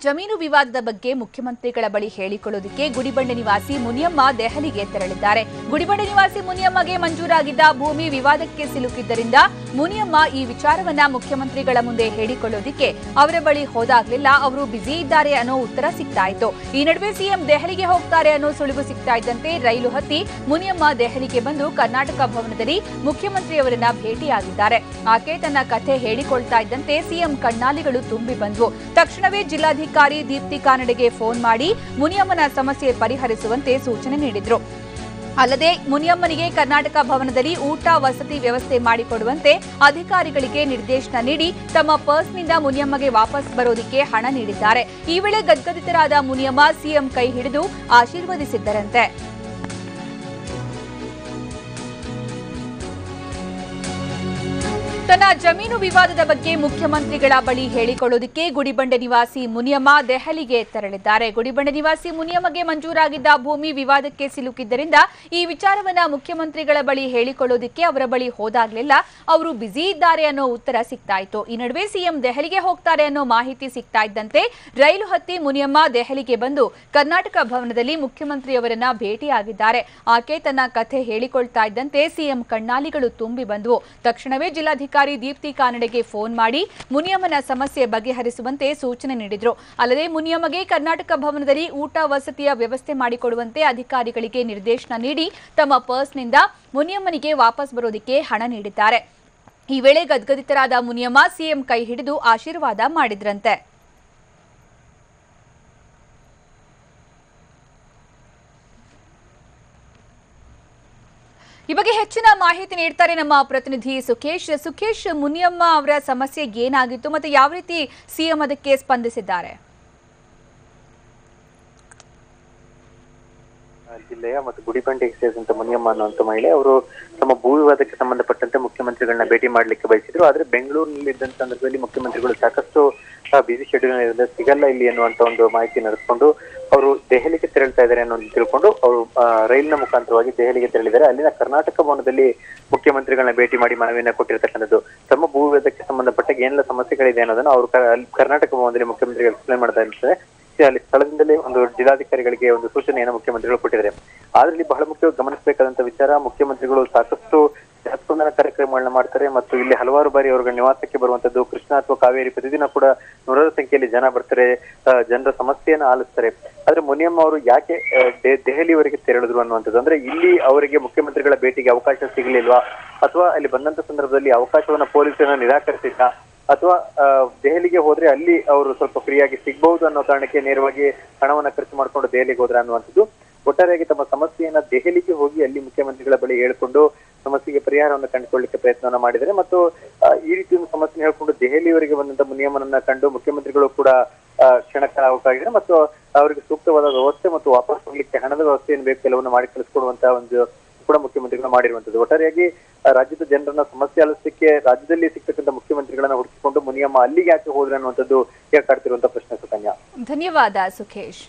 ಜಮೀನು ವಿವಾದದ ಬಗ್ಗೆ ಮುಖ್ಯಮಂತ್ರಿಗಳ ಬಳಿ ಹೇಳಿಕೊಳ್ಳೋದಕ್ಕೆ ಗುಡಿಬಂಡೆ ನಿವಾಸಿ ಮುನಿಯಮ್ಮ ದೆಹಲಿಗೆ ತೆರಳಿದ್ದಾರೆ. ಗುಡಿಬಂಡೆ ನಿವಾಸಿ ಮುನಿಯಮ್ಮಗೆ ಮಂಜೂರಾಗಿದ್ದ ಭೂಮಿ ವಿವಾದಕ್ಕೆ ಸಿಲುಕಿದ್ದರಿಂದ ಮುನಿಯಮ್ಮ ಈ ವಿಚಾರವನ್ನ ಮುಖ್ಯಮಂತ್ರಿಗಳ ಮುಂದೆ ಹೇಳಿಕೊಳ್ಳೋದಕ್ಕೆ ಅವರ ಬಳಿ ಹೋದಾಗ್ಲಿಲ್ಲ. ಅವರು ಬ್ಯುಸಿ ಇದ್ದಾರೆ ಅನ್ನೋ ಉತ್ತರ ಸಿಗ್ತಾ ಇತ್ತು. ಈ ನಡುವೆ ಸಿಎಂ ದೆಹಲಿಗೆ ಹೋಗ್ತಾರೆ ಅನ್ನೋ ಸುಳಿವು ಸಿಗ್ತಾ ಇದ್ದಂತೆ ರೈಲು ಹತ್ತಿ ಮುನಿಯಮ್ಮ ದೆಹಲಿಗೆ ಬಂದು ಕರ್ನಾಟಕ ಭವನದಲ್ಲಿ ಮುಖ್ಯಮಂತ್ರಿಯವರನ್ನ ಭೇಟಿಯಾಗಿದ್ದಾರೆ. ಆಕೆ ತನ್ನ ಕಥೆ ಹೇಳಿಕೊಳ್ತಾ ಇದ್ದಂತೆ ಸಿಎಂ ಕಣ್ಣಾಲಿಗಳು ತುಂಬಿ ಬಂದ್ವು. ತಕ್ಷಣವೇ ಜಿಲ್ಲಾಧಿಕಾರಿ ದೀಪ್ತಿ ಕಾನಡೆಗೆ ಫೋನ್ ಮಾಡಿ ಮುನಿಯಮ್ಮನ ಸಮಸ್ಯೆ ಪರಿಹರಿಸುವಂತೆ ಸೂಚನೆ ನೀಡಿದ್ರು. ಅಲ್ಲದೆ ಮುನಿಯಮ್ಮನಿಗೆ ಕರ್ನಾಟಕ ಭವನದಲ್ಲಿ ಊಟ ವಸತಿ ವ್ಯವಸ್ಥೆ ಮಾಡಿಕೊಡುವಂತೆ ಅಧಿಕಾರಿಗಳಿಗೆ ನಿರ್ದೇಶನ ನೀಡಿ ತಮ್ಮ ಪರ್ಸ್ನಿಂದ ಮುನಿಯಮ್ಮಗೆ ವಾಪಸ್ ಬರೋದಕ್ಕೆ ಹಣ ನೀಡಿದ್ದಾರೆ. ಈ ವೇಳೆ ಗದ್ಗದಿತರಾದ ಮುನಿಯಮ್ಮ ಸಿಎಂ ಕೈ ಹಿಡಿದು ಆಶೀರ್ವದಿಸಿದ್ದರಂತೆ. ತನ್ನ ಜಮೀನು ವಿವಾದದ ಬಗ್ಗೆ ಮುಖ್ಯಮಂತ್ರಿಗಳ ಬಳಿ ಹೇಳಿಕೊಳ್ಳೋದಕ್ಕೆ ಗುಡಿಬಂಡೆ ನಿವಾಸಿ ಮುನಿಯಮ್ಮ ದೆಹಲಿಗೆ ತೆರಳಿದ್ದಾರೆ. ಗುಡಿಬಂಡೆ ನಿವಾಸಿ ಮುನಿಯಮ್ಮಗೆ ಮಂಜೂರಾಗಿದ್ದ ಭೂಮಿ ವಿವಾದಕ್ಕೆ ಸಿಲುಕಿದ್ದರಿಂದ ಈ ವಿಚಾರವನ್ನ ಮುಖ್ಯಮಂತ್ರಿಗಳ ಬಳಿ ಹೇಳಿಕೊಳ್ಳೋದಕ್ಕೆ ಅವರ ಬಳಿ ಹೋದಾಗ್ಲಿಲ್ಲ. ಅವರು ಬ್ಯುಸಿ ಇದ್ದಾರೆ ಅನ್ನೋ ಉತ್ತರ ಸಿಗ್ತಾ ಇತ್ತು. ಈ ನಡುವೆ ಸಿಎಂ ದೆಹಲಿಗೆ ಹೋಗ್ತಾರೆ ಅನ್ನೋ ಮಾಹಿತಿ ಸಿಗ್ತಾ ಇದ್ದಂತೆ ರೈಲು ಹತ್ತಿ ಮುನಿಯಮ್ಮ ದೆಹಲಿಗೆ ಬಂದು ಕರ್ನಾಟಕ ಭವನದಲ್ಲಿ ಮುಖ್ಯಮಂತ್ರಿಯವರನ್ನ ಭೇಟಿಯಾಗಿದ್ದಾರೆ. ಆಕೆ ತನ್ನ ಕಥೆ ಹೇಳಿಕೊಳ್ತಾ ಇದ್ದಂತೆ ಸಿಎಂ ಕಣ್ಣಾಲಿಗಳು ತುಂಬಿ ಬಂದ್ವು. ತಕ್ಷಣವೇ ಜಿಲ್ಲಾಧಿಕಾರಿ ದೀಪ್ತಿ ಕಾನಡೆಗೆ ಫೋನ್ ಮಾಡಿ ಮುನಿಯಮ್ಮನ ಸಮಸ್ಯೆ ಬಗೆಹರಿಸುವಂತೆ ಸೂಚನೆ ನೀಡಿದ್ರು. ಅಲ್ಲದೆ ಮುನಿಯಮ್ಮಗೆ ಕರ್ನಾಟಕ ಭವನದಲ್ಲಿ ಊಟ ವಸತಿಯ ವ್ಯವಸ್ಥೆ ಮಾಡಿಕೊಡುವಂತೆ ಅಧಿಕಾರಿಗಳಿಗೆ ನಿರ್ದೇಶನ ನೀಡಿ ತಮ್ಮ ಪರ್ಸ್ನಿಂದ ಮುನಿಯಮ್ಮನಿಗೆ ವಾಪಸ್ ಬರೋದಕ್ಕೆ ಹಣ ನೀಡಿದ್ದಾರೆ. ಈ ವೇಳೆ ಗದ್ಗದಿತರಾದ ಮುನಿಯಮ್ಮ ಸಿಎಂ ಕೈ ಹಿಡಿದು ಆಶೀರ್ವಾದ ಮಾಡಿದ್ರಂತೆ. ಈ ಬಗ್ಗೆ ಹೆಚ್ಚಿನ ಮಾಹಿತಿ ನೀಡ್ತಾರೆ ನಮ್ಮ ಪ್ರತಿನಿಧಿ ಸುಖೇಶ್. ಮುನಿಯಮ್ಮ ಅವರ ಸಮಸ್ಯೆ ಏನಾಗಿತ್ತು ಮತ್ತೆ ಯಾವ ರೀತಿ ಸಿಎಂ ಅದಕ್ಕೆ ಸ್ಪಂದಿಸಿದ್ದಾರೆ? ಜಿಲ್ಲೆಯ ಮತ್ತು ಗುಡಿಬಂಡೆಗೆ ಸೇರಿದಂತ ಮುನಿಯಮ್ಮ ಅನ್ನುವಂತ ಮಹಿಳೆ ಅವರು ತಮ್ಮ ಭೂ ವಿವಾದಕ್ಕೆ ಸಂಬಂಧಪಟ್ಟಂತೆ ಮುಖ್ಯಮಂತ್ರಿಗಳನ್ನ ಭೇಟಿ ಮಾಡಲಿಕ್ಕೆ ಬಯಸಿದ್ರು. ಆದ್ರೆ ಬೆಂಗಳೂರಿನಲ್ಲಿ ಇದ್ದಂತ ಸಂದರ್ಭದಲ್ಲಿ ಮುಖ್ಯಮಂತ್ರಿಗಳು ಸಾಕಷ್ಟು ಬಿಸಿ ಶೆಡ್ಯೂಲ್ ಇರೋದ್ರಿಂದ ಸಿಗಲ್ಲ ಇಲ್ಲಿ ಅನ್ನುವಂತ ಒಂದು ಮಾಹಿತಿ ನಡೆಸಿಕೊಂಡು ಅವರು ದೆಹಲಿಗೆ ತೆರಳ್ತಾ ಇದ್ದಾರೆ ಅನ್ನೋದು ತಿಳ್ಕೊಂಡು ಅವರು ರೈಲಿನ ಮುಖಾಂತರವಾಗಿ ದೆಹಲಿಗೆ ತೆರಳಿದ್ದಾರೆ. ಅಲ್ಲಿನ ಕರ್ನಾಟಕ ಭವನದಲ್ಲಿ ಮುಖ್ಯಮಂತ್ರಿಗಳನ್ನ ಭೇಟಿ ಮಾಡಿ ಮನವಿಯನ್ನ ಕೊಟ್ಟಿರ್ತಕ್ಕಂಥದ್ದು. ತಮ್ಮ ಭೂ ವಿವಾದಕ್ಕೆ ಸಂಬಂಧಪಟ್ಟ ಏನೆಲ್ಲ ಸಮಸ್ಯೆಗಳಿದೆ ಅನ್ನೋದನ್ನ ಅವರು ಕರ್ನಾಟಕ ಭವನದಲ್ಲಿ ಮುಖ್ಯಮಂತ್ರಿಗಳು ಎಕ್ಸ್ಪ್ಲೇನ್ ಮಾಡ್ತಾ ಇರ್ತಾರೆ. ಅಲ್ಲಿ ಸ್ಥಳದಿಂದಲೇ ಒಂದು ಜಿಲ್ಲಾಧಿಕಾರಿಗಳಿಗೆ ಒಂದು ಸೂಚನೆಯನ್ನು ಮುಖ್ಯಮಂತ್ರಿಗಳು ಕೊಟ್ಟಿದ್ದಾರೆ. ಆದ್ರೆ ಇಲ್ಲಿ ಬಹಳ ಮುಖ್ಯವಾಗಿ ಗಮನಿಸಬೇಕಾದಂತ ವಿಚಾರ, ಮುಖ್ಯಮಂತ್ರಿಗಳು ಸಾಕಷ್ಟು ಜನಸ್ಪಂದನ ಕಾರ್ಯಕ್ರಮಗಳನ್ನ ಮಾಡ್ತಾರೆ ಮತ್ತು ಇಲ್ಲಿ ಹಲವಾರು ಬಾರಿ ಅವರ ನಿವಾಸಕ್ಕೆ ಬರುವಂತದ್ದು ಕೃಷ್ಣ ಅಥವಾ ಕಾವೇರಿ ಪ್ರತಿದಿನ ಕೂಡ ನೂರಾರು ಸಂಖ್ಯೆಯಲ್ಲಿ ಜನ ಬರ್ತಾರೆ, ಜನರ ಸಮಸ್ಯೆಯನ್ನ ಆಲಿಸ್ತಾರೆ. ಆದ್ರೆ ಮುನಿಯಮ್ಮ ಅವರು ಯಾಕೆ ದೆಹಲಿವರೆಗೆ ತೆರಳಿದ್ರು ಅನ್ನುವಂಥದ್ದು, ಅಂದ್ರೆ ಇಲ್ಲಿ ಅವರಿಗೆ ಮುಖ್ಯಮಂತ್ರಿಗಳ ಭೇಟಿಗೆ ಅವಕಾಶ ಸಿಗಲಿಲ್ವಾ ಅಥವಾ ಅಲ್ಲಿ ಬಂದಂತ ಸಂದರ್ಭದಲ್ಲಿ ಅವಕಾಶವನ್ನ ಪೊಲೀಸರನ್ನ ನಿರಾಕರಿಸಿದ್ದ ಅಥವಾ ದೆಹಲಿಗೆ ಹೋದ್ರೆ ಅಲ್ಲಿ ಅವರು ಸ್ವಲ್ಪ ಫ್ರೀಯಾಗಿ ಸಿಗ್ಬಹುದು ಅನ್ನೋ ಕಾರಣಕ್ಕೆ ನೇರವಾಗಿ ಹಣವನ್ನ ಖರ್ಚು ಮಾಡ್ಕೊಂಡು ದೆಹಲಿಗೆ ಹೋದ್ರ ಅನ್ನುವಂಥದ್ದು. ಒಟ್ಟಾರೆಯಾಗಿ ತಮ್ಮ ಸಮಸ್ಯೆಯನ್ನ ದೆಹಲಿಗೆ ಹೋಗಿ ಅಲ್ಲಿ ಮುಖ್ಯಮಂತ್ರಿಗಳ ಬಳಿ ಹೇಳ್ಕೊಂಡು ಸಮಸ್ಯೆಗೆ ಪರಿಹಾರವನ್ನು ಕಂಡುಕೊಳ್ಳಲಿಕ್ಕೆ ಪ್ರಯತ್ನವನ್ನ ಮಾಡಿದರೆ ಮತ್ತು ಈ ರೀತಿ ಒಂದು ಸಮಸ್ಯೆ ಹೇಳ್ಕೊಂಡು ದೆಹಲಿಯವರೆಗೆ ಬಂದಂತ ಮುನಿಯಮ್ಮನನ್ನ ಕಂಡು ಮುಖ್ಯಮಂತ್ರಿಗಳು ಕೂಡ ಕ್ಷಣಕಾಲ ಮತ್ತು ಅವರಿಗೆ ಸೂಕ್ತವಾದ ವ್ಯವಸ್ಥೆ ಮತ್ತು ವಾಪಸ್ ಹೋಗ್ಲಿಕ್ಕೆ ಹಣದ ವ್ಯವಸ್ಥೆಯನ್ನು ಬೇಕು ಕೆಲವನ್ನ ಮಾಡಿ ಕಳಿಸ್ಕೊಡುವಂತ ಒಂದು ಕೂಡ ಮುಖ್ಯಮಂತ್ರಿಗಳು ಮಾಡಿರುವಂತದ್ದು. ಒಟ್ಟಾರೆಯಾಗಿ ರಾಜ್ಯದ ಜನರನ್ನ ಸಮಸ್ಯೆ ಆಲಿಸಲಿಕ್ಕೆ ರಾಜ್ಯದಲ್ಲಿ ಸಿಗ್ತಕ್ಕಂಥ ಮುಖ್ಯಮಂತ್ರಿಗಳನ್ನ ಹುಡುಕಿಕೊಂಡು ಮುನಿಯಮ್ಮ ಅಲ್ಲಿಗೆ ಯಾಕೆ ಹೋದ್ರೆ ಅನ್ನುವಂಥದ್ದು ಕಾಡ್ತಿರುವಂತ ಪ್ರಶ್ನೆ. ಸುಕನ್ಯಾ, ಧನ್ಯವಾದ ಸುಖೇಶ್.